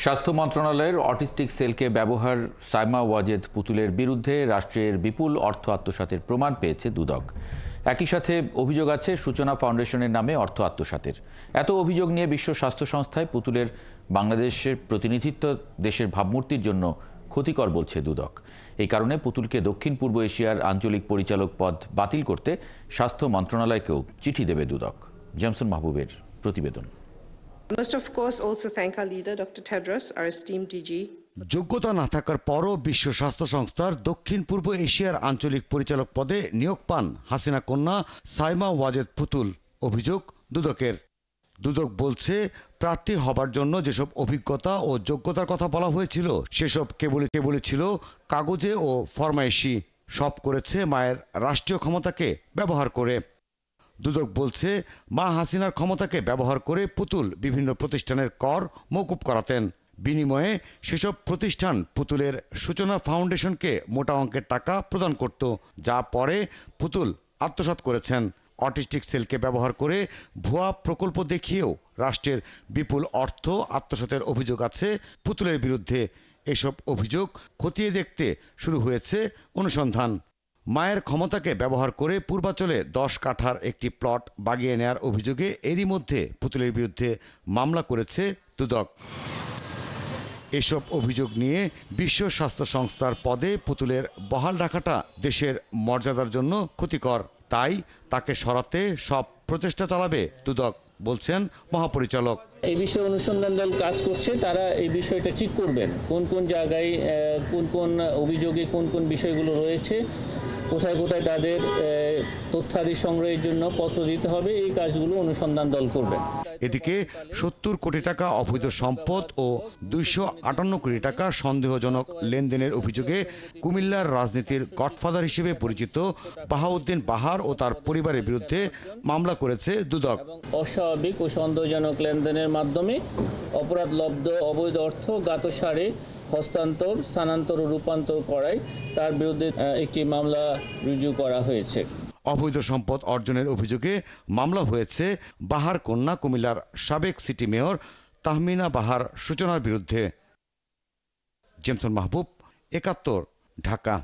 স্বাস্থ্য মন্ত্রণালয়ের অটিস্টিক সেলকে ব্যবহার সাইমা ওয়াজেদ পুতুলের বিরুদ্ধে রাষ্ট্রের বিপুল অর্থ আত্মসাতের প্রমাণ পেয়েছে দুদক। একই সাথে অভিযোগ আছে সূচনা ফাউন্ডেশনের নামে অর্থ আত্মসাতের। এত অভিযোগ নিয়ে বিশ্ব স্বাস্থ্য সংস্থায় পুতুলের বাংলাদেশের প্রতিনিধিত্ব দেশের ভাবমূর্তির জন্য ক্ষতিকর বলছে দুদক। এই কারণে পুতুলকে দক্ষিণ পূর্ব এশিয়ার আঞ্চলিক পরিচালক পদ বাতিল করতে স্বাস্থ্য মন্ত্রণালয়কেও চিঠি দেবে দুদক। জেমসন মাহবুবের প্রতিবেদন। I must of course also thank our leader, Dr. Tedros, our esteemed DG. যোগ্যতা না থাকার পরও বিশ্ব স্বাস্থ্য সংস্থার দক্ষিণ পূর্ব এশিয়ার আঞ্চলিক পরিচালক পদে নিয়োগ পান হাসিনা কন্যা সাইমা ওয়াজেদ পুতুল। অভিযোগ দুদকের। দুদক বলছে, প্রার্থী হবার জন্য যেসব অভিজ্ঞতা ও যোগ্যতার কথা বলা হয়েছিল সেসব কেবলই ছিল কাগজে ও ফরমায়েশি। সব করেছে মায়ের রাষ্ট্রীয় ক্ষমতাকে ব্যবহার করে। দুদক বলছে, মা হাসিনার ক্ষমতাকে ব্যবহার করে পুতুল বিভিন্ন প্রতিষ্ঠানের কর মওকুফ করাতেন। বিনিময়ে সেসব প্রতিষ্ঠান পুতুলের সূচনা ফাউন্ডেশনকে মোটা অঙ্কের টাকা প্রদান করত, যা পরে পুতুল আত্মসাৎ করেছেন। অটিস্টিক সেলকে ব্যবহার করে ভুয়া প্রকল্প দেখিয়েও রাষ্ট্রের বিপুল অর্থ আত্মসাতের অভিযোগ আছে পুতুলের বিরুদ্ধে। এসব অভিযোগ খতিয়ে দেখতে শুরু হয়েছে অনুসন্ধান। মায়ের ক্ষমতাকে ব্যবহার করে পূর্বাঞ্চলে 10 কাঠার একটি প্লট বাগিয়ে নেয়ার অভিযোগে এরই মধ্যে পুতুলের বিরুদ্ধে মামলা করেছে দুদক। এসব অভিযোগ নিয়ে বিশ্ব স্বাস্থ্য সংস্থার পদে পুতুলের বহাল রাখাটা দেশের মর্যাদার জন্য ক্ষতিকর। তাই তাকে সরাতে সব প্রচেষ্টা চালাবে দুদক, বলছেন মহাপরিচালক। এই বিষয়ে অনুসন্ধান দল কাজ করছে, তারা এই বিষয়টা ঠিক করবেন, কোন কোন জায়গায় কোন কোন অভিযোগে কোন কোন বিষয়গুলো রয়েছে, কোথায় কোথায় তাদের তথ্যাদি সংগ্রহের জন্য পত্র দিতে হবে, এই কাজগুলো অনুসন্ধান দল করবে। এদিকে 70 কোটি টাকা অবৈধ সম্পদ ও 258 কোটি টাকা সন্দেহজনক লেনদেনের অভিযোগে কুমিল্লার রাজনীতির গডফাদার হিসেবে পরিচিত বাহাউদ্দিন বাহার ও তার পরিবারের বিরুদ্ধে মামলা করেছে দুদক। অস্বাভাবিক ও সন্দেহজনক লেনদেনের মাধ্যমে অপরাধলব্ধ অবৈধ অর্থ জ্ঞাতসারে হস্তান্তর, স্থানান্তর ও রূপান্তর করায় তার বিরুদ্ধে একটি মামলা রুজু করা হয়েছে। অবৈধ সম্পদ অর্জনের অভিযোগে মামলা হয়েছে বাহার কন্যা কুমিল্লার সাবেক সিটি মেয়র তাহমিনা বাহার সূচনার বিরুদ্ধে। জেমসন মাহবুব, 71, ঢাকা।